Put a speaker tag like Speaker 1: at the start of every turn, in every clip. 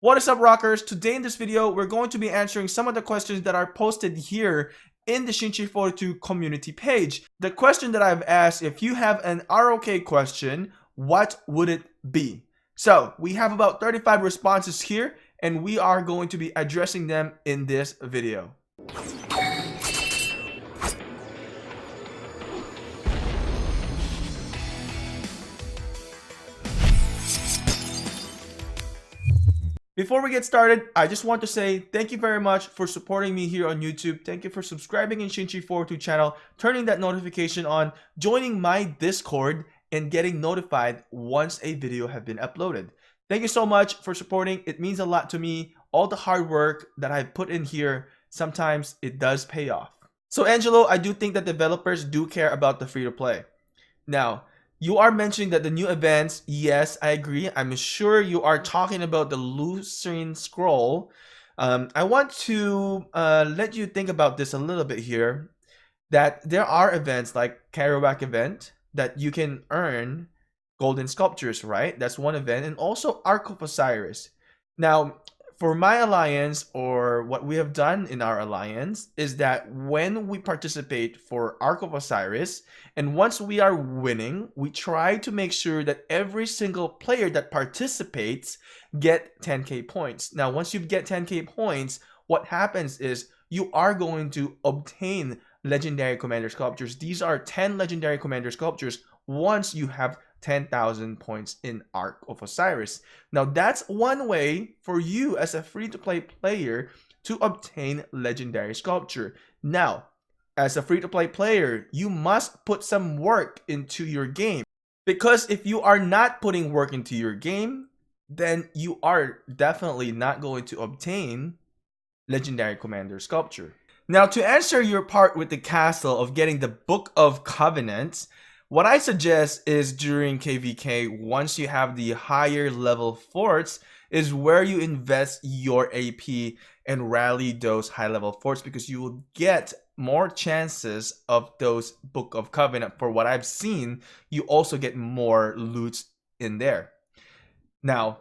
Speaker 1: What is up, rockers? Today in this video, we're going to be answering some of the questions that are posted here in the Shinchi 42 community page. The question that I've asked, if you have an RoK question, what would it be? So we have about 35 responses here, and we are going to be addressing them in this video. Before we get started, I just want to say thank you very much for supporting me here on YouTube. Thank you for subscribing in Shinchi 42 channel, turning that notification on, joining my Discord, and getting notified once a video has been uploaded. Thank you so much for supporting. It means a lot to me. All the hard work that I put in here, sometimes it does pay off. So Angelo, I do think that developers do care about the free-to-play. Now, you are mentioning that the new events, yes, I agree. I'm sure you are talking about the Lucerne Scroll. I want to let you think about this a little bit here, that there are events like RoK event that you can earn golden sculptures, right? That's one event, and also Ark of Osiris. Now, for my alliance, or what we have done in our alliance, is that when we participate for Ark of Osiris, and once we are winning, we try to make sure that every single player that participates get 10k points. Now, once you get 10k points, what happens is you are going to obtain legendary commander sculptures. These are 10 legendary commander sculptures once you have 10,000 points in Ark of Osiris. Now that's one way for you as a free-to-play player to obtain legendary sculpture. Now, as a free-to-play player, you must put some work into your game, because if you are not putting work into your game, then you are definitely not going to obtain legendary commander sculpture. Now, to answer your part with the castle of getting the Book of Covenants, what I suggest is during KVK, once you have the higher level forts, is where you invest your AP and rally those high level forts, because you will get more chances of those Book of Covenant. For what I've seen, you also get more loot in there. Now,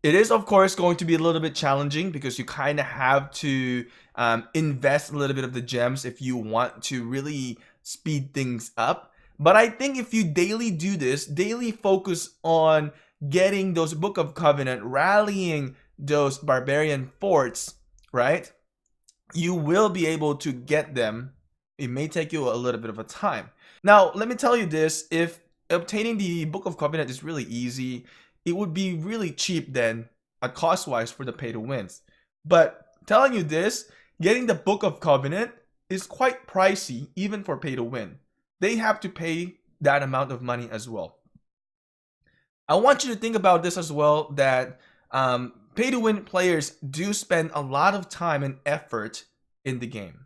Speaker 1: it is of course going to be a little bit challenging, because you kind of have to invest a little bit of the gems if you want to really speed things up. But I think if you daily do this, daily focus on getting those Book of Covenant, rallying those barbarian forts, right? You will be able to get them. It may take you a little bit of a time. Now, let me tell you this, if obtaining the Book of Covenant is really easy, it would be really cheap then, cost-wise, for the pay-to-wins. But telling you this, getting the Book of Covenant is quite pricey, even for pay-to-win. They have to pay that amount of money as well. I want you to think about this as well, that pay-to-win players do spend a lot of time and effort in the game.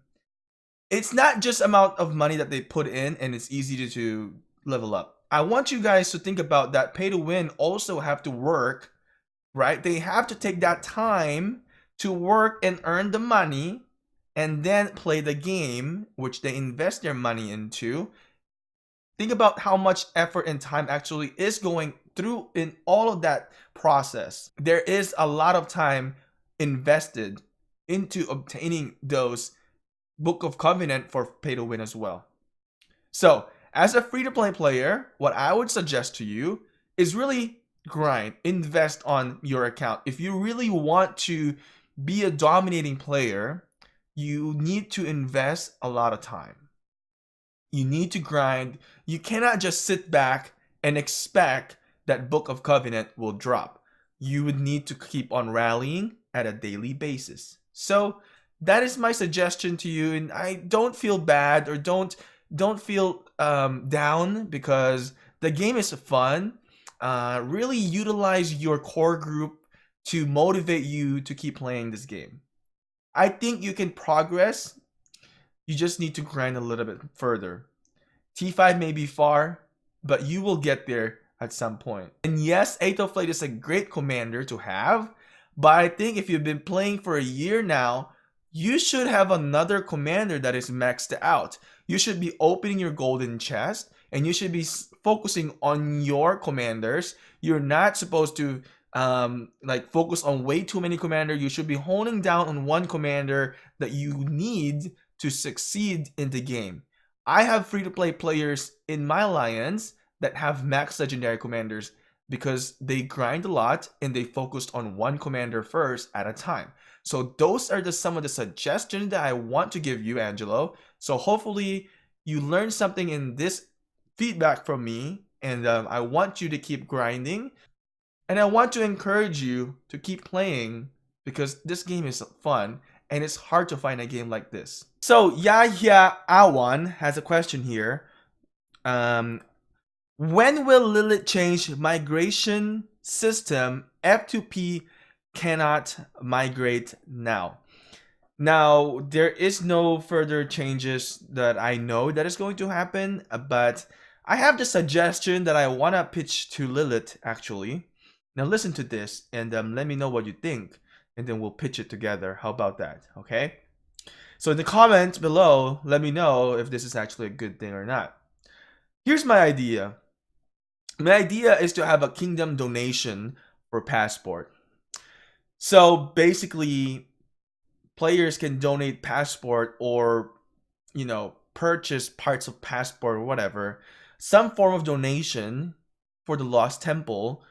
Speaker 1: It's not just amount of money that they put in and it's easy to level up. I want you guys to think about that pay-to-win also have to work, right? They have to take that time to work and earn the money, and then play the game, which they invest their money into. Think about how much effort and time actually is going through in all of that process. There is a lot of time invested into obtaining those Book of Covenant for pay-to-win as well. So, as a free-to-play player, what I would suggest to you is really grind, invest on your account. If you really want to be a dominating player, you need to invest a lot of time. You need to grind. You cannot just sit back and expect that Book of Covenant will drop. You would need to keep on rallying at a daily basis. So that is my suggestion to you, and I don't feel bad, or don't feel down, because the game is fun. Really utilize your core group to motivate you to keep playing this game. I think you can progress. You just need to grind a little bit further. T5 may be far, but you will get there at some point. And yes, Aethelflaed is a great commander to have, but I think if you've been playing for a year now, you should have another commander that is maxed out. You should be opening your golden chest, and you should be focusing on your commanders. You're not supposed to like focus on way too many commander. You should be honing down on one commander that you need to succeed in the game. I have free-to-play players in my alliance that have max legendary commanders because they grind a lot and they focused on one commander first at a time. So those are some of the suggestions that I want to give you, Angelo. So hopefully you learned something in this feedback from me, and I want you to keep grinding. And I want to encourage you to keep playing because this game is fun and it's hard to find a game like this. So Yahya Awan has a question here. When will Lilith change migration system? F2P cannot migrate now. Now, there is no further changes that I know that is going to happen, but I have the suggestion that I want to pitch to Lilith actually. Now listen to this and let me know what you think, and then we'll pitch it together. How about that? Okay? So in the comments below, let me know if this is actually a good thing or not. Here's my idea. My idea is to have a kingdom donation for passport. So basically, players can donate passport or, you know, purchase parts of passport or whatever, some form of donation for the Lost Temple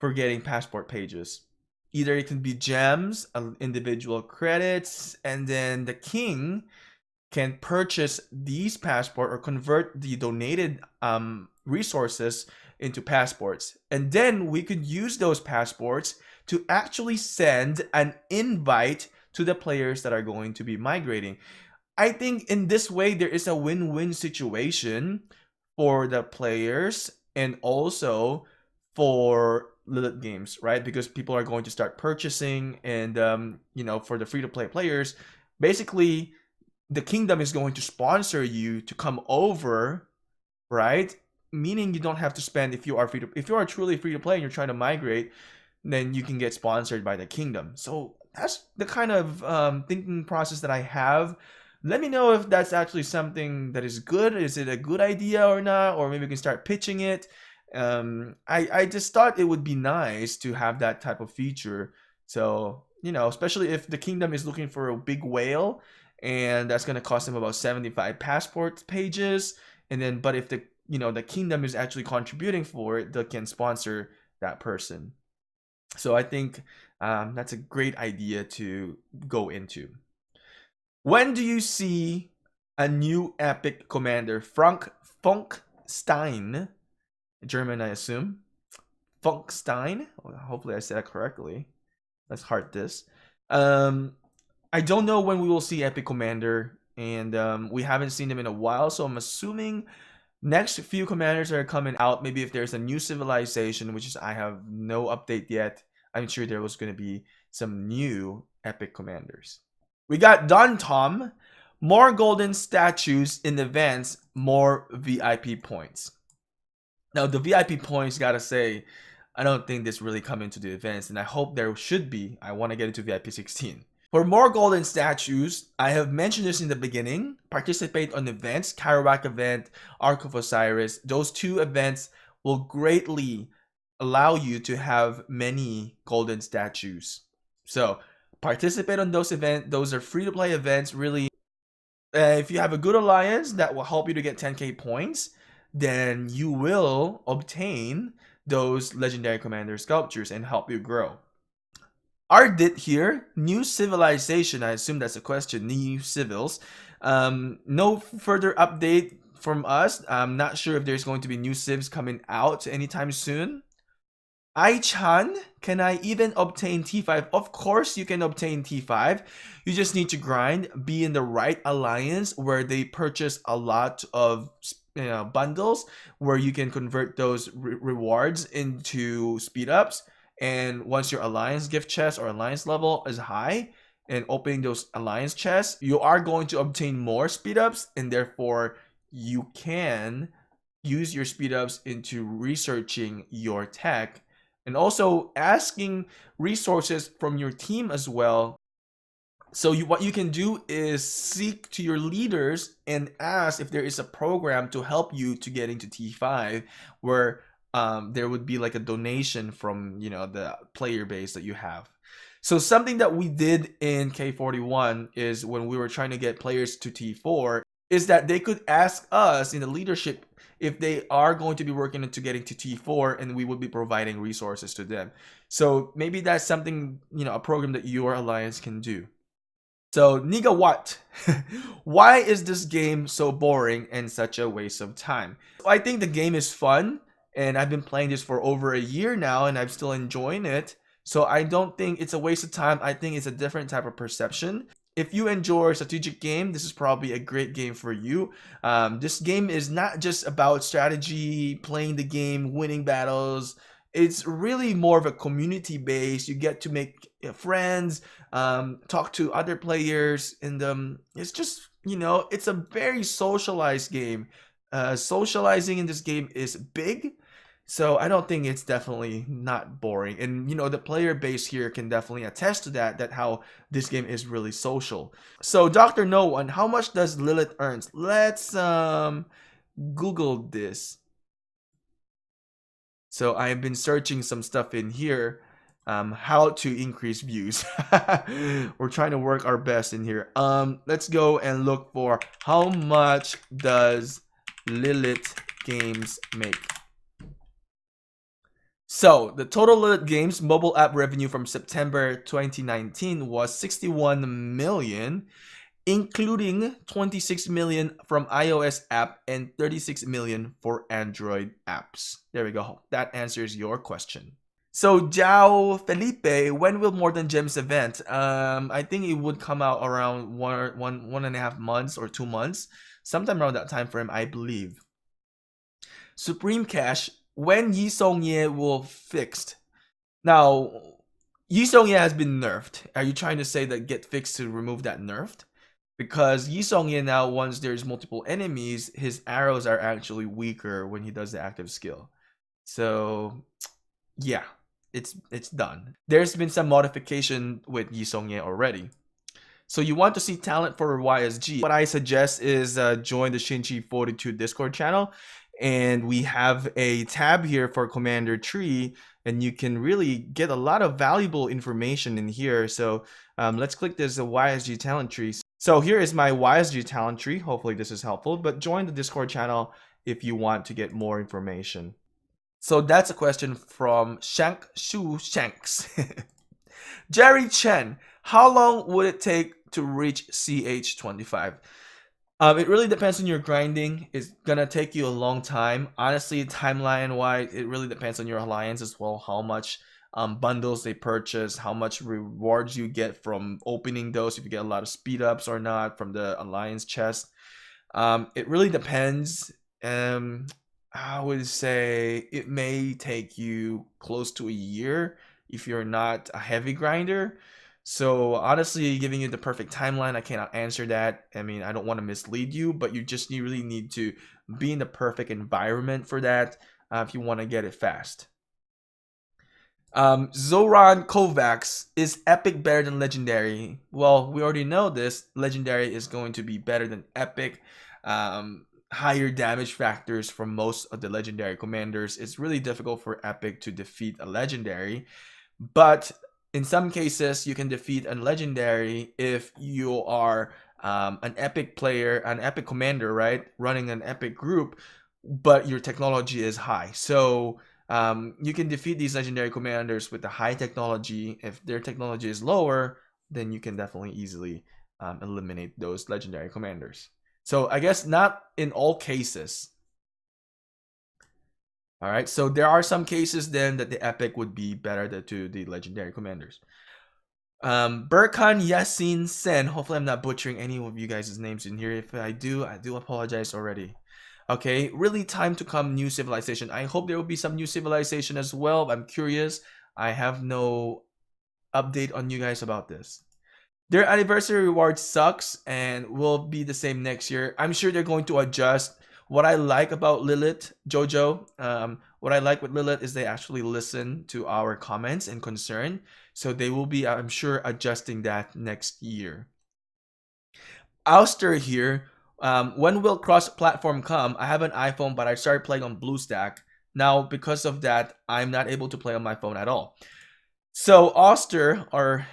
Speaker 1: for getting passport pages. Either it can be gems, individual credits, and then the king can purchase these passport or convert the donated resources into passports. And then we could use those passports to actually send an invite to the players that are going to be migrating. I think in this way, there is a win-win situation for the players and also for Lilith games, right? Because people are going to start purchasing, and you know, for the free-to-play players, basically the kingdom is going to sponsor you to come over, right? Meaning you don't have to spend if you are truly free to play and you're trying to migrate, then you can get sponsored by the kingdom. So that's the kind of thinking process that I have. Let me know if that's actually something that is good. Is it a good idea or not? Or maybe we can start pitching it. I just thought it would be nice to have that type of feature. So, you know, especially if the kingdom is looking for a big whale, and that's going to cost them about 75 passport pages. And then, but if the, you know, the kingdom is actually contributing for it, they can sponsor that person. So I think that's a great idea to go into. When do you see a new epic commander? Funkstein, German, I assume. Funkstein. Hopefully, I said that correctly. Let's heart this. I don't know when we will see epic commander, and we haven't seen them in a while. So I'm assuming next few commanders are coming out. Maybe if there's a new civilization, which is I have no update yet. I'm sure there was going to be some new epic commanders. We got Don Tom. More golden statues in events, more VIP points. Now, the VIP points, gotta say, I don't think this really come into the events, and I hope there should be. I want to get into VIP 16. For more golden statues, I have mentioned this in the beginning. Participate on events, Kerouac event, Ark of Osiris. Those two events will greatly allow you to have many golden statues. So participate on those events. Those are free-to-play events, really. If you have a good alliance that will help you to get 10k points, then you will obtain those legendary commander sculptures and help you grow. Ardit here, new civilization. I assume that's a question. New civils. No further update from us. I'm not sure if there's going to be new civs coming out anytime soon. Ai-chan, can I even obtain T5? Of course you can obtain T5. You just need to grind, be in the right alliance where they purchase a lot of bundles where you can convert those rewards into speed ups. And once your alliance gift chest or alliance level is high and opening those alliance chests, you are going to obtain more speed ups, and therefore you can use your speed ups into researching your tech and also asking resources from your team as well. So what you can do is seek to your leaders and ask if there is a program to help you to get into T5 where there would be like a donation from, you know, the player base that you have. So something that we did in K41 is when we were trying to get players to T4 is that they could ask us in the leadership if they are going to be working into getting to T4, and we would be providing resources to them. So maybe that's something, you know, a program that your alliance can do. So Niga, what? Why is this game so boring and such a waste of time? I think the game is fun, and I've been playing this for over a year now, and I'm still enjoying it. So I don't think it's a waste of time. I think it's a different type of perception. If you enjoy a strategic game, this is probably a great game for you. This game is not just about strategy, playing the game, winning battles. It's really more of a community base. You get to make friends, talk to other players, and it's just, you know, it's a very socialized game. Socializing in this game is big. So I don't think it's definitely not boring. And, you know, the player base here can definitely attest to that how this game is really social. So Dr. No One, how much does Lilith earns? Let's Google this. So I have been searching some stuff in here, how to increase views. We're trying to work our best in here. Let's go and look for how much does Lilith games make. So the total Lilith Games mobile app revenue from September 2019 was 61 million, including 26 million from iOS app and 36 million for Android apps. There we go. That answers your question. So Jao Felipe, when will More Than Gems event? I think it would come out around one and a half months or 2 months, sometime around that time frame, I believe. Supreme Cash, when Yi Song-ye will fixed. Now, Yi Song-ye has been nerfed. Are you trying to say that get fixed to remove that nerfed? Because Yi Song-ye now, once there's multiple enemies, his arrows are actually weaker when he does the active skill. So, yeah, it's done. There's been some modification with Yi Song-ye already. So you want to see talent for YSG. What I suggest is join the Shinchi42 Discord channel. And we have a tab here for Commander Tree, and you can really get a lot of valuable information in here. So let's click this YSG talent tree. So here is my YSG talent tree. Hopefully this is helpful, but join the Discord channel if you want to get more information. So that's a question from Shank Shu Shanks. Jerry Chen, how long would it take to reach CH25? It really depends on your grinding. It's gonna take you a long time. Honestly, timeline-wise, it really depends on your alliance as well, how much bundles they purchase, how much rewards you get from opening those, if you get a lot of speed ups or not from the alliance chest. It really depends. I would say it may take you close to a year if you're not a heavy grinder. So honestly, giving you the perfect timeline, I cannot answer that. I mean, I don't want to mislead you, but you just really need to be in the perfect environment for that if you want to get it fast. Zoran Kovacs, is Epic better than Legendary? Well, we already know this. Legendary is going to be better than Epic. Higher damage factors from most of the Legendary commanders. It's really difficult for Epic to defeat a Legendary, but in some cases, you can defeat a Legendary if you are an Epic player, an Epic commander, right? Running an Epic group, but your technology is high. So you can defeat these Legendary commanders with the high technology. If their technology is lower, then you can definitely easily eliminate those Legendary commanders. So I guess not in all cases. All right, so there are some cases then that the Epic would be better to the Legendary commanders. Burkhan Yassin Sen. Hopefully I'm not butchering any of you guys' names in here. If I do apologize already. Okay, really time to come new civilization. I hope there will be some new civilization as well. I'm curious. I have no update on you guys about this. Their anniversary reward sucks and will be the same next year. I'm sure they're going to adjust. What I like about Lilith, Jojo, what I like with Lilith is they actually listen to our comments and concern. So they will be, I'm sure, adjusting that next year. Ouster here. When will cross-platform come? I have an iPhone, but I started playing on BlueStack. Now, because of that, I'm not able to play on my phone at all. So Oster or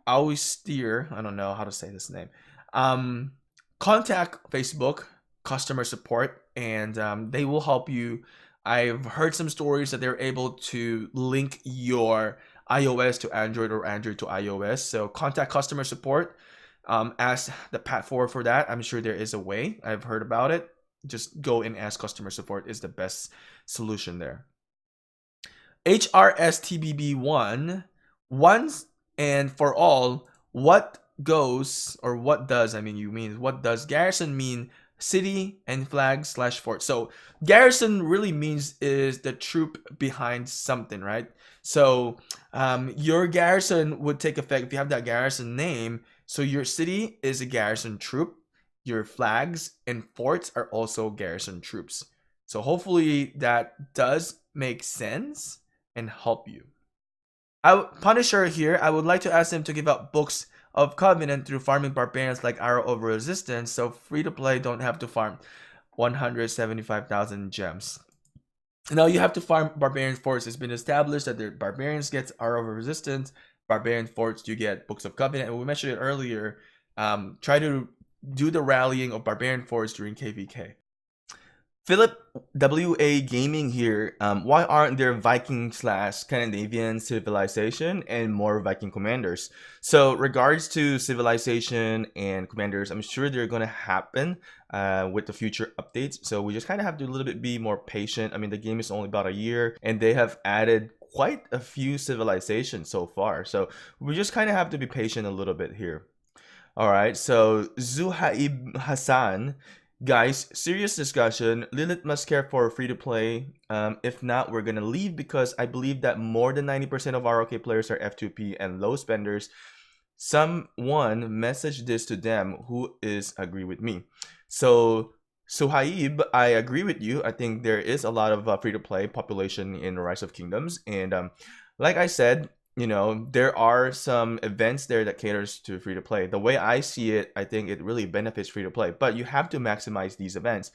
Speaker 1: Auster, I don't know how to say this name. Um, Contact Facebook customer support, and they will help you. I've heard some stories that they're able to link your iOS to Android or Android to iOS. So contact customer support. Ask the path forward for that. I'm sure there is a way. I've heard about it. Just go and ask customer support is the best solution there. HRSTBB1, once and for all, what goes or what does, I mean, you mean, what does garrison mean? City and flag / fort. So garrison really means is the troop behind something, right? So your garrison would take effect if you have that garrison name. So your city is a garrison troop. Your flags and forts are also garrison troops. So hopefully that does make sense and help you. Punisher here, I would like to ask him to give out books of Covenant through farming barbarians like Arrow of Resistance, so free to play don't have to farm 175,000 gems. Now you have to farm barbarian forts. It's been established that the barbarians get Arrow of Resistance, barbarian forts you get books of Covenant, and we mentioned it earlier. Try to do the rallying of barbarian forts during KVK. Philip WA Gaming here. Why aren't there Viking / Scandinavian civilization and more Viking commanders? So regards to civilization and commanders, I'm sure they're going to happen with the future updates. So we just kind of have to a little bit be more patient. I mean, the game is only about a year and they have added quite a few civilizations so far. So we just kind of have to be patient a little bit here. All right, so Zuhaib Hassan. Guys, serious discussion. Lilith must care for free to play. If not, we're gonna leave because I believe that more than 90% of RoK players are F2P and low spenders. Someone messaged this to them who is agree with me. So Suhaib, I agree with you. I think there is a lot of free to play population in Rise of Kingdoms, and like I said, you know, there are some events there that caters to free to play. The way I see it, I think it really benefits free to play, but you have to maximize these events.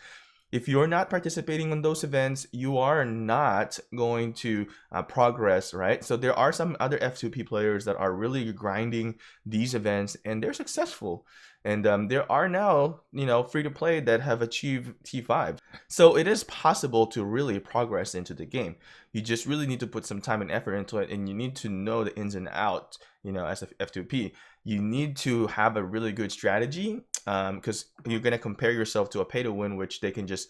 Speaker 1: If you're not participating in those events, you are not going to progress, right? So there are some other F2P players that are really grinding these events and they're successful. And there are now, you know, free to play that have achieved T5. So it is possible to really progress into the game. You just really need to put some time and effort into it, and you need to know the ins and outs, you know, as a F2P. You need to have a really good strategy because you're going to compare yourself to a pay to win, which they can just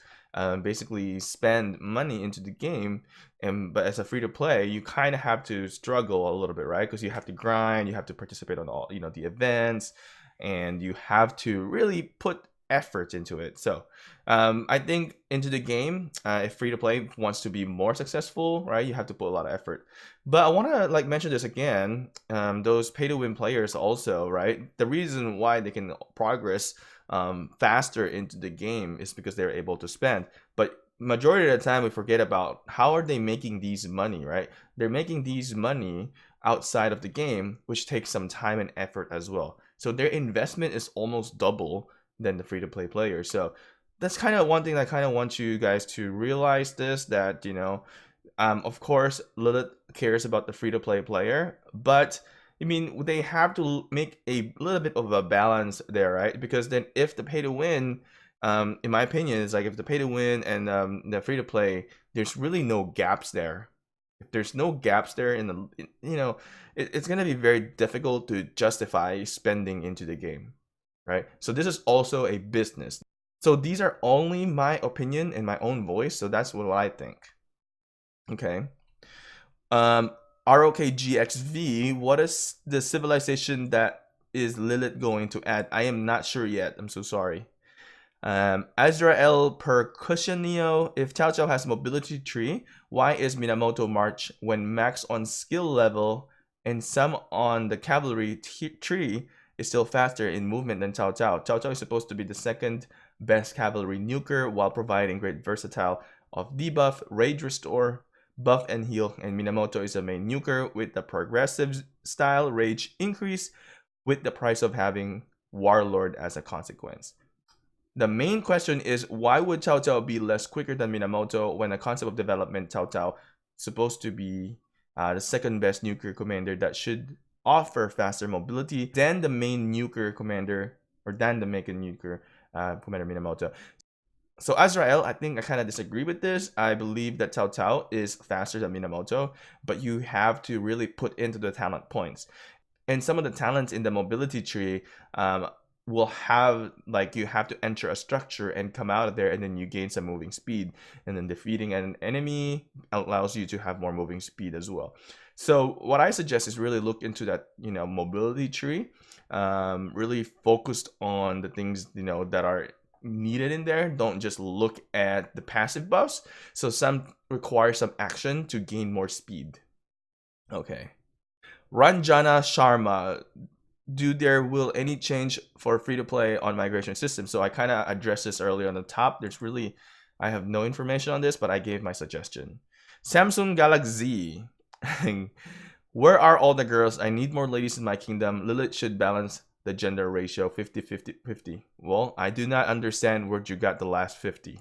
Speaker 1: basically spend money into the game. But as a free to play, you kind of have to struggle a little bit, right? Because you have to grind, you have to participate on all, you know, the events, and you have to really put effort into it. So I think into the game, if free to play wants to be more successful, right, you have to put a lot of effort. But I want to like mention this again, those pay to win players also, right, the reason why they can progress faster into the game is because they're able to spend. But majority of the time we forget about how are they making these money, right? They're making these money outside of the game, which takes some time and effort as well. So their investment is almost double than the free-to-play players. So that's kind of one thing I kind of want you guys to realize this, that, you know, of course, Lilith cares about the free-to-play player, but I mean, they have to make a little bit of a balance there, right? Because then if the pay-to-win, in my opinion, is like if the pay-to-win and the free-to-play, there's really no gaps there. If there's no gaps there in the, you know, it's going to be very difficult to justify spending into the game, right? So this is also a business. So these are only my opinion and my own voice. So that's what I think. Okay. ROKGXV, what is the civilization that is Lilith going to add? I am not sure yet. I'm so sorry. Azrael Percussionio, if Cao Cao has mobility tree, why is Minamoto March when max on skill level and some on the cavalry tree is still faster in movement than Cao Cao? Cao Cao is supposed to be the second best cavalry nuker while providing great versatile of debuff, rage restore, buff and heal, and Minamoto is a main nuker with the progressive style rage increase with the price of having Warlord as a consequence. The main question is, why would Cao Cao be less quicker than Minamoto when the concept of development Cao Cao supposed to be the second best nuclear commander that should offer faster mobility than the main nuclear commander, or than the main nuclear commander Minamoto. So Azrael, I think I kind of disagree with this. I believe that Cao Cao is faster than Minamoto, but you have to really put into the talent points. And some of the talents in the mobility tree will have, like, you have to enter a structure and come out of there, and then you gain some moving speed, and then defeating an enemy allows you to have more moving speed as well. So what I suggest is really look into that, mobility tree, really focused on the things, that are needed in there. Don't just look at the passive buffs. So some require some action to gain more speed. Okay. Ranjana Sharma, do there will any change for free to play on migration system? So I kind of addressed this earlier on the top. I have no information on this, but I gave my suggestion. Samsung Galaxy, where are all the girls? I need more ladies in my kingdom. Lilith should balance the gender ratio 50-50-50. Well, I do not understand where you got the last 50.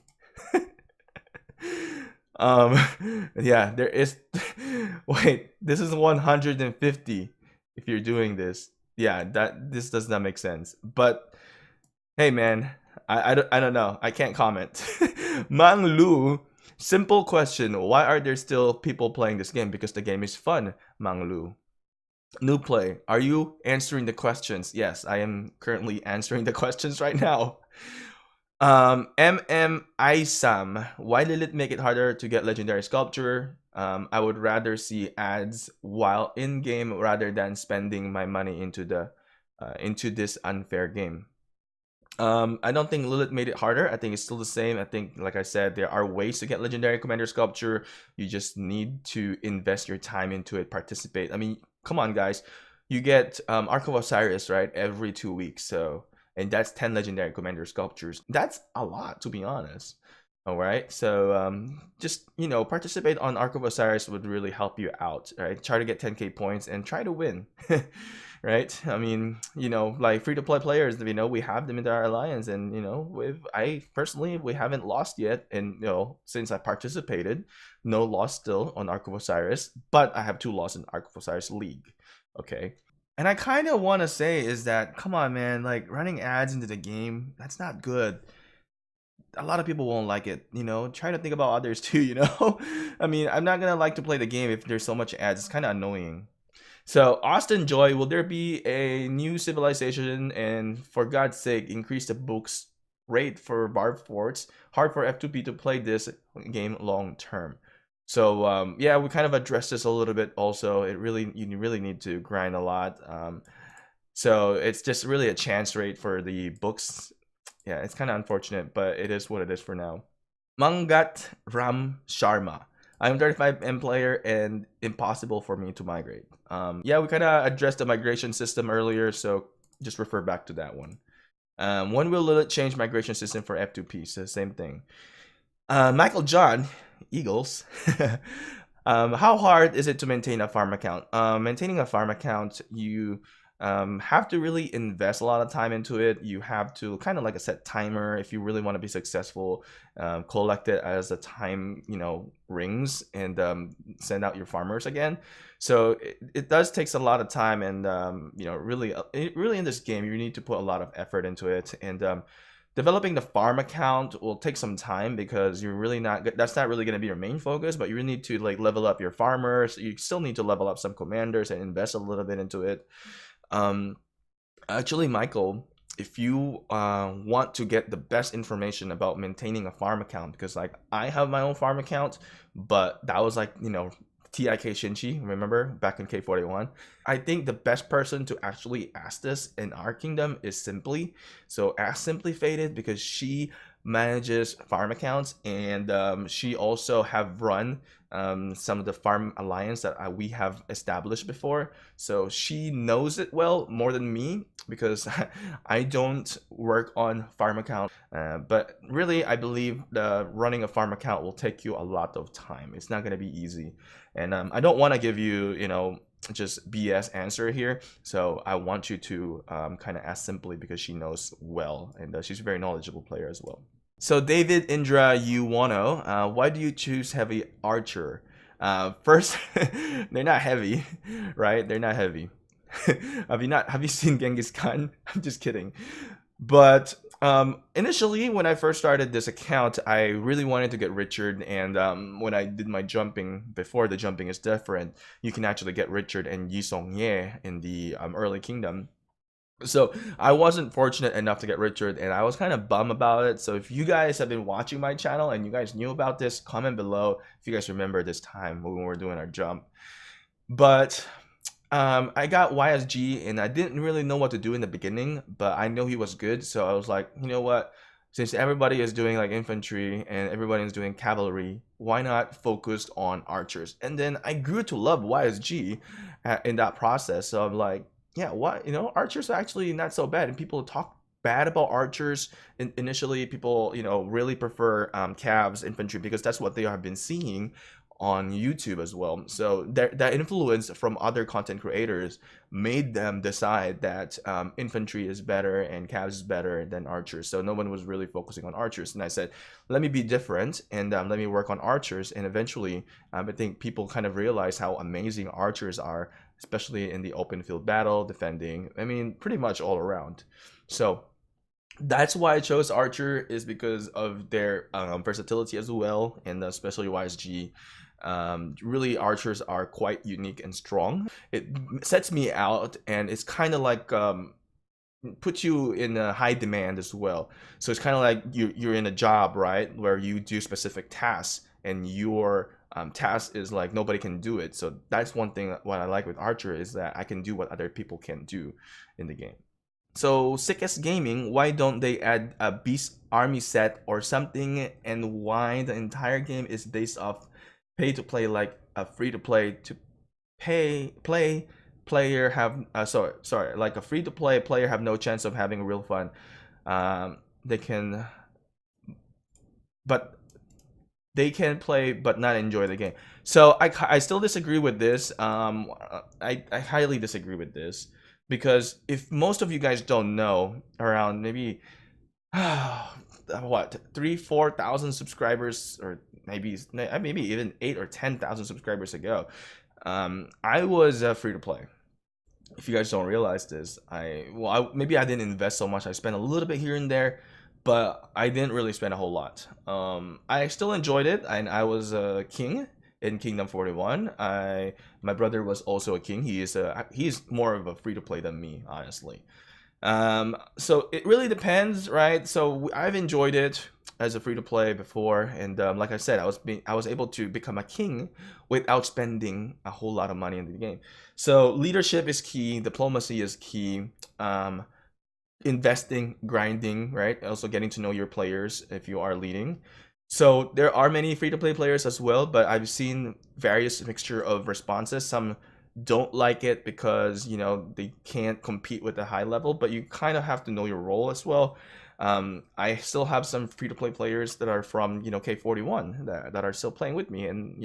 Speaker 1: Yeah, there is. Wait, this is 150 if you're doing this. Yeah, this does not make sense. But hey, man, I don't know. I can't comment. Mang Lu, simple question. Why are there still people playing this game? Because the game is fun, Mang Lu. New play, are you answering the questions? Yes, I am currently answering the questions right now. Isam, why did it make it harder to get legendary sculpture? I would rather see ads while in game rather than spending my money into this unfair game. I don't think Lilith made it harder. I think it's still the same. I think, like I said, there are ways to get legendary commander sculpture. You just need to invest your time into it, participate. I mean, come on, guys. You get Ark of Osiris, right, every 2 weeks. So, and that's 10 legendary commander sculptures. That's a lot, to be honest. All right. So just, participate on Ark of Osiris would really help you out. Right. Try to get 10k points and try to win. Right. I mean, like free to play players, we have them in our alliance, and I personally, we haven't lost yet, and since I participated, no loss still on Ark of Osiris, but I have 2 losses in Ark of Osiris League. Okay. And I kind of want to say is that, come on, man, like running ads into the game, that's not good. A lot of people won't like it, try to think about others too. I mean, I'm not gonna like to play the game if there's so much ads. It's kind of annoying. So Austin Joy, will there be a new civilization, and for God's sake, increase the books rate for Barb Forts? Hard for F2P to play this game long term. So yeah, we kind of addressed this a little bit also. You really need to grind a lot. So it's just really a chance rate for the books. Yeah, it's kind of unfortunate, but it is what it is for now. Mangat Ram Sharma, I'm 35M player and impossible for me to migrate. Yeah, we kind of addressed the migration system earlier, so just refer back to that one. When will Lilith change migration system for F2P? So same thing. Michael John, Eagles. How hard is it to maintain a farm account? Maintaining a farm account, you have to really invest a lot of time into it. You have to kind of like a set timer if you really want to be successful. Collect it as the time rings, and send out your farmers again. So it does takes a lot of time, and really in this game you need to put a lot of effort into it, and developing the farm account will take some time, because that's not really going to be your main focus, but you really need to like level up your farmers. You still need to level up some commanders and invest a little bit into it. Actually, Michael, if you want to get the best information about maintaining a farm account, because like I have my own farm account, but that was like TIK Shinchi, remember back in K41. I think the best person to actually ask this in our kingdom is Simply. So ask Simply Faded, because she manages farm accounts, and she also have run some of the farm alliance that we have established before. So she knows it well, more than me, because I don't work on farm account. But really, I believe the running a farm account will take you a lot of time. It's not going to be easy. And I don't want to give you just BS answer here. So I want you to kind of ask simply because she knows well, and she's a very knowledgeable player as well. So David Indra Uwano, why do you choose heavy archer? First, they're not heavy, right? They're not heavy. Have you seen Genghis Khan? I'm just kidding. But initially, when I first started this account, I really wanted to get Richard, and when I did my jumping, before the jumping is different, you can actually get Richard and Yi Song Ye in the early kingdom. So I wasn't fortunate enough to get Richard, and I was kind of bummed about it. So if you guys have been watching my channel and you guys knew about this, comment below if you guys remember this time when we were doing our jump. But I got YSG, and I didn't really know what to do in the beginning, but I know he was good, so I was like, you know what? Since everybody is doing like infantry and everybody is doing cavalry, why not focus on archers? And then I grew to love YSG in that process. So I'm like, yeah, what, archers are actually not so bad, and people talk bad about archers. Initially, people really prefer cavs infantry because that's what they have been seeing on YouTube as well. So that influence from other content creators made them decide that infantry is better and cavs is better than archers. So no one was really focusing on archers, and I said, let me be different, and let me work on archers. And eventually I think people kind of realize how amazing archers are, especially in the open field battle, defending, I mean, pretty much all around. So that's why I chose Archer, is because of their versatility as well, and especially YSG. Really, archers are quite unique and strong. It sets me out, and it's kind of like puts you in a high demand as well. So it's kind of like you're in a job, right, where you do specific tasks, and your task is like nobody can do it. So that's one thing what I like with Archer, is that I can do what other people can do in the game. So Sickest Gaming, why don't they add a beast army set or something, and why the entire game is based off pay to play, like a free to play to play player have sorry, like a free to play player have no chance of having real fun. They can, but they can play but not enjoy the game. So I still disagree with this. I highly disagree with this, because if most of you guys don't know, around maybe what, 3,000-4,000 subscribers, or maybe even 8,000 or 10,000 subscribers ago, I was free to play. If you guys don't realize this, maybe I didn't invest so much. I spent a little bit here and there, but I didn't really spend a whole lot. I still enjoyed it, and I was a king in Kingdom 41. My brother was also a king. He's more of a free to play than me, honestly. So it really depends, right? So I've enjoyed it as a free to play before, and like I said, I was able to become a king without spending a whole lot of money in the game. So leadership is key, diplomacy is key, investing, grinding, right? Also getting to know your players if you are leading. So there are many free to play players as well, but I've seen various mixture of responses. Some don't like it because they can't compete with the high level, but you kind of have to know your role as well. I still have some free to play players that are from K41 that are still playing with me, and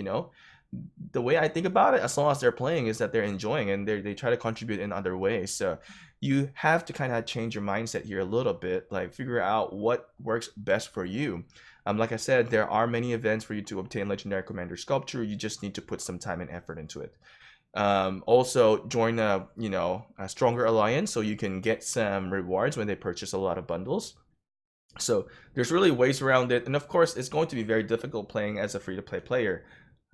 Speaker 1: the way I think about it, as long as they're playing, is that they're enjoying, and they try to contribute in other ways. So you have to kind of change your mindset here a little bit, like figure out what works best for you. Like I said, there are many events for you to obtain Legendary Commander Sculpture. You just need to put some time and effort into it. Also join a stronger alliance, so you can get some rewards when they purchase a lot of bundles. So there's really ways around it, and of course it's going to be very difficult playing as a free-to-play player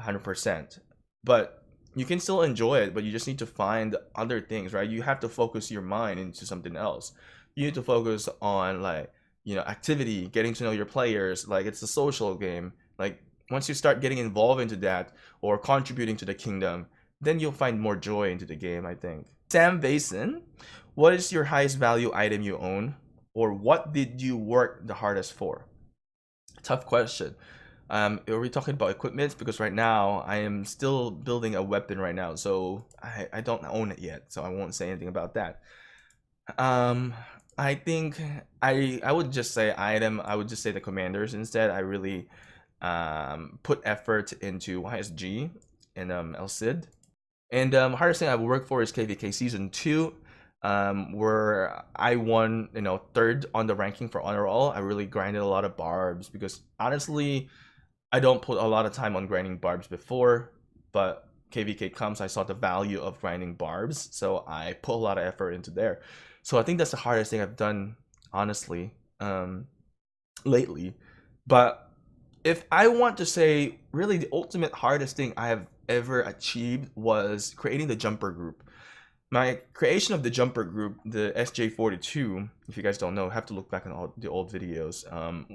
Speaker 1: 100%, but you can still enjoy it. But you just need to find other things, right? You have to focus your mind into something else. You need to focus on, like, activity, getting to know your players. Like, it's a social game. Like, once you start getting involved into that, or contributing to the kingdom, then you'll find more joy into the game, I think. Sam Basin, what is your highest value item you own, or what did you work the hardest for? Tough question. Are we talking about equipment? Because right now I am still building a weapon right now, so I don't own it yet, so I won't say anything about that. I think I would just say item. I would just say the commanders instead. I really put effort into YSG and El Cid. And hardest thing I've worked for is KVK Season 2, where I won, third on the ranking for Honor All. I really grinded a lot of barbs because honestly, I don't put a lot of time on grinding barbs before, but KVK comes, I saw the value of grinding barbs, so I put a lot of effort into there. So I think that's the hardest thing I've done, honestly, lately. But if I want to say, really, the ultimate hardest thing I have ever achieved was creating the jumper group. My creation of the jumper group, the SJ42, if you guys don't know, have to look back on all the old videos.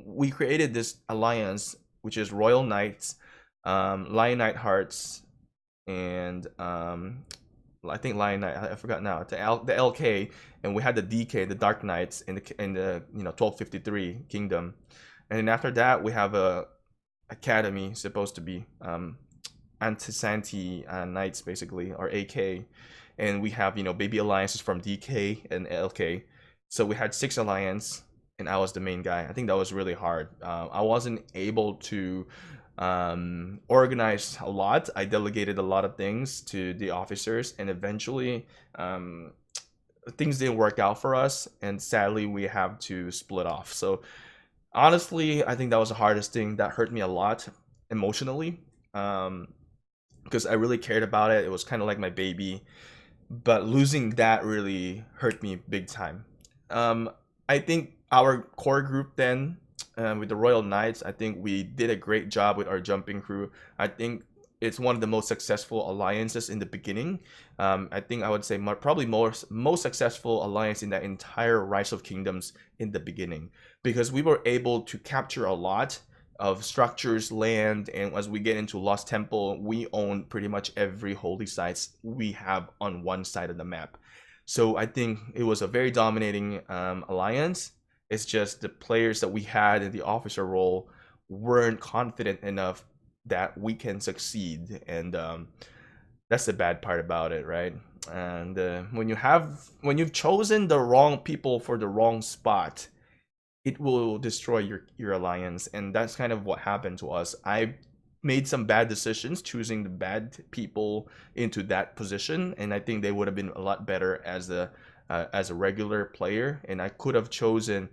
Speaker 1: We created this alliance, which is Royal Knights, Lion Knight Hearts, and I think Lion Knight. I forgot now. The LK, and we had the DK, the Dark Knights, in the 1253 Kingdom, and then after that we have a Academy, supposed to be Anti-Santi Knights, basically, or AK, and we have baby alliances from DK and LK. So we had 6 alliance, and I was the main guy. I think that was really hard. I wasn't able to organize a lot. I delegated a lot of things to the officers, and eventually things didn't work out for us, and sadly we have to split off. So honestly, I think that was the hardest thing. That hurt me a lot emotionally, because I really cared about it. It was kind of like my baby, but losing that really hurt me big time. I think our core group then, with the Royal Knights, I think we did a great job with our jumping crew. I think it's one of the most successful alliances in the beginning. I think I would say probably most successful alliance in that entire Rise of Kingdoms in the beginning, because we were able to capture a lot of structures, land, and as we get into Lost Temple, we own pretty much every holy sites we have on one side of the map. So I think it was a very dominating alliance. It's just the players that we had in the officer role weren't confident enough that we can succeed, and that's the bad part about it, right? And when you've chosen the wrong people for the wrong spot, it will destroy your alliance, and that's kind of what happened to us. I made some bad decisions choosing the bad people into that position, and I think they would have been a lot better as a regular player, and I could have chosen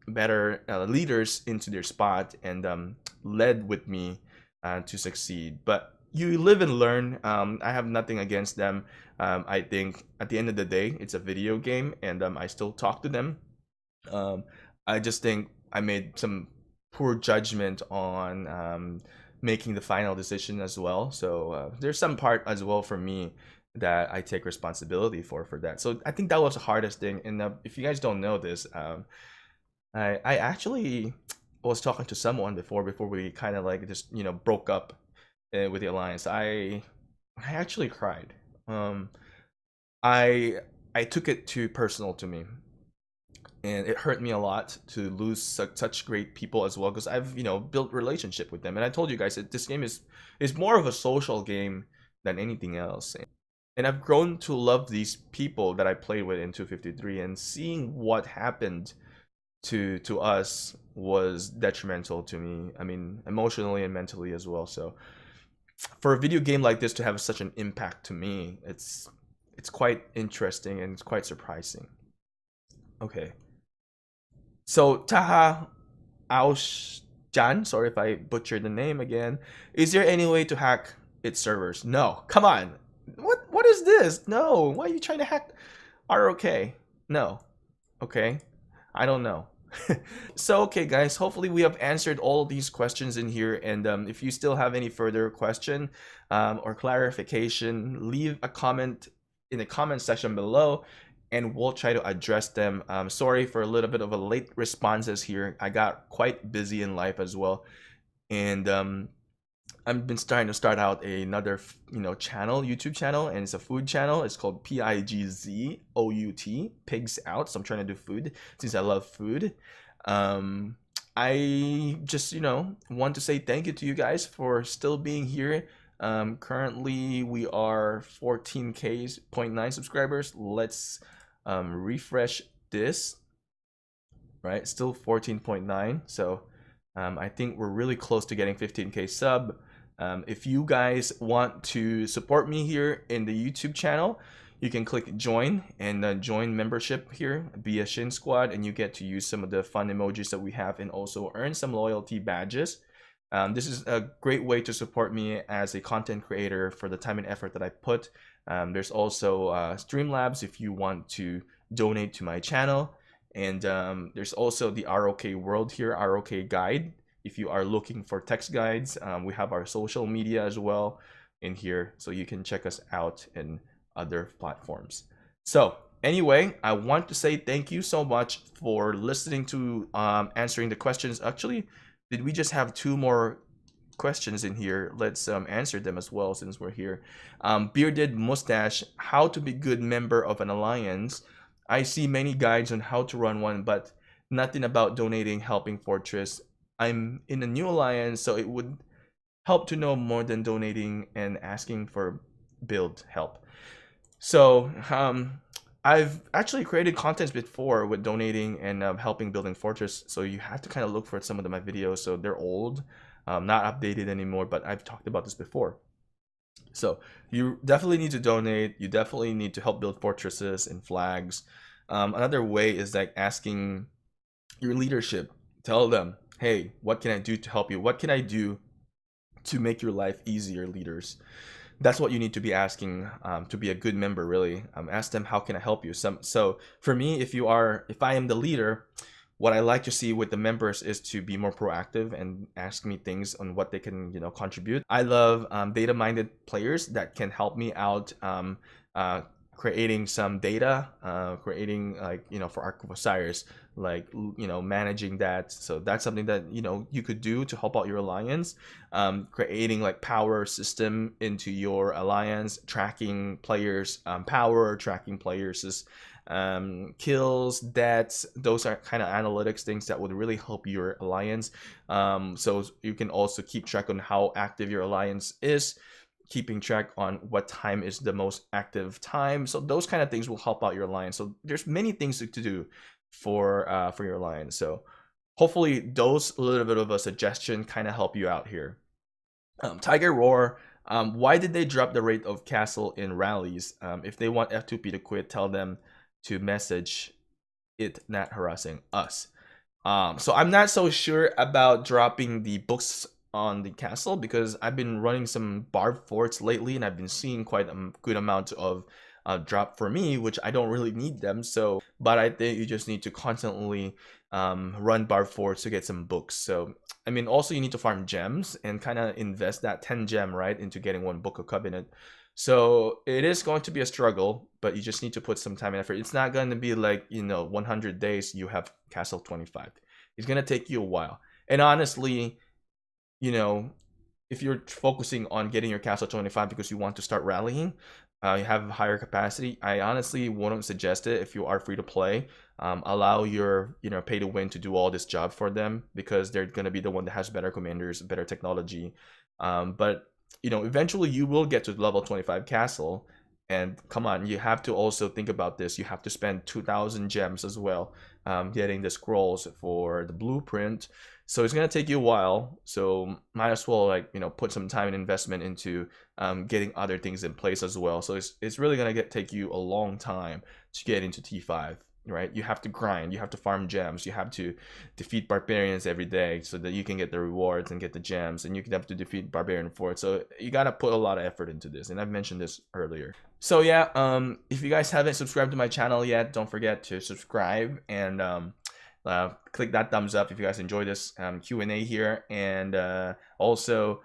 Speaker 1: better leaders into their spot and led with me to succeed. But you live and learn. I have nothing against them. I think at the end of the day, it's a video game, and I still talk to them. I just think I made some poor judgment on making the final decision as well. So there's some part as well for me that I take responsibility for that. So I think that was the hardest thing. And if you guys don't know this, I actually was talking to someone before we kind of like just broke up with the alliance. I actually cried. I took it too personal to me, and it hurt me a lot to lose such great people as well, because I've built relationship with them, and I told you guys that this game is more of a social game than anything else, and I've grown to love these people that I played with in 253, and seeing what happened to us was detrimental to me. I mean, emotionally and mentally as well. So for a video game like this to have such an impact to me, it's quite interesting and it's quite surprising. Okay. So Taha Aushjan, sorry if I butchered the name again. Is there any way to hack its servers? No. Come on. What is this? No. Why are you trying to hack RoK? No. Okay. I don't know. So okay guys, hopefully we have answered all of these questions in here, and if you still have any further question or clarification, leave a comment in the comment section below and we'll try to address them. Sorry for a little bit of a late responses here. I got quite busy in life as well, and I've been starting to start out another channel, YouTube channel, and it's a food channel. It's called PIGZOUT, Pigs Out. So I'm trying to do food since I love food. I just want to say thank you to you guys for still being here. Currently we are 14,000.9 subscribers. Let's refresh this. Right, still 14.9. So I think we're really close to getting 15K sub. If you guys want to support me here in the YouTube channel, you can click join and join membership here, be a Shin Squad, and you get to use some of the fun emojis that we have and also earn some loyalty badges. This is a great way to support me as a content creator for the time and effort that I put. There's also Streamlabs if you want to donate to my channel. And there's also the RoK world here, RoK guide. If you are looking for text guides, we have our social media as well in here, so you can check us out in other platforms. So anyway, I want to say thank you so much for listening to answering the questions. Actually, did we just have 2 more questions in here? Let's answer them as well since we're here. Bearded Mustache, how to be good member of an alliance. I see many guides on how to run one, but nothing about donating, helping Fortress. I'm in a new alliance, so it would help to know more than donating and asking for build help. So I've actually created contents before with donating and helping building Fortress, so you have to kind of look for some of my videos. So they're old, not updated anymore, but I've talked about this before. So you definitely need to donate. You definitely need to help build fortresses and flags. Another way is like asking your leadership. Tell them, hey, what can I do to help you? What can I do to make your life easier, leaders? That's what you need to be asking to be a good member, really. Ask them, how can I help you? So for me, if I am the leader, what I like to see with the members is to be more proactive and ask me things on what they can, contribute. I love data-minded players that can help me out creating some data, creating for Ark of Osiris, managing that. So that's something that you could do to help out your alliance. Creating like power system into your alliance, tracking players power, tracking players kills, deaths. Those are kind of analytics things that would really help your alliance. So you can also keep track on how active your alliance is, keeping track on what time is the most active time. So those kind of things will help out your alliance. So there's many things to do for your alliance. So hopefully those little bit of a suggestion kind of help you out here. Tiger Roar, why did they drop the rate of castle in rallies? If they want F2P to quit, tell them to message it, not harassing us. So I'm not so sure about dropping the books on the castle, because I've been running some barbed forts lately and I've been seeing quite a good amount of drop for me, which I don't really need them. So, but I think you just need to constantly run barbed forts to get some books. So I mean, also you need to farm gems and kind of invest that 10 gem right into getting 1 book of covenant. So it is going to be a struggle, but you just need to put some time and effort. It's not going to be like 100 days you have castle 25. It's going to take you a while. And honestly, if you're focusing on getting your castle 25 because you want to start rallying, you have higher capacity, I honestly wouldn't suggest it. If you are free to play, allow your pay to win to do all this job for them, because they're going to be the one that has better commanders, better technology. But eventually you will get to level 25 castle. And come on, you have to also think about this. You have to spend 2,000 gems as well, getting the scrolls for the blueprint. So it's gonna take you a while. So might as well put some time and investment into getting other things in place as well. So it's really gonna take you a long time to get into T5. Right? You have to grind, you have to farm gems, you have to defeat barbarians every day so that you can get the rewards and get the gems, and you can have to defeat barbarian forts. So you gotta put a lot of effort into this, and I've mentioned this earlier. So yeah, if you guys haven't subscribed to my channel yet, don't forget to subscribe and click that thumbs up if you guys enjoy this Q&A here, and also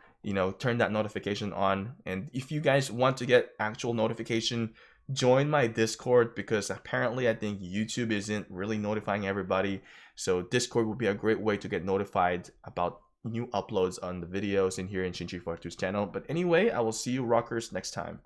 Speaker 1: turn that notification on. And if you guys want to get actual notification, join my Discord, because apparently I think YouTube isn't really notifying everybody. So Discord will be a great way to get notified about new uploads on the videos in here in Shinchi42's channel. But anyway, I will see you rockers next time.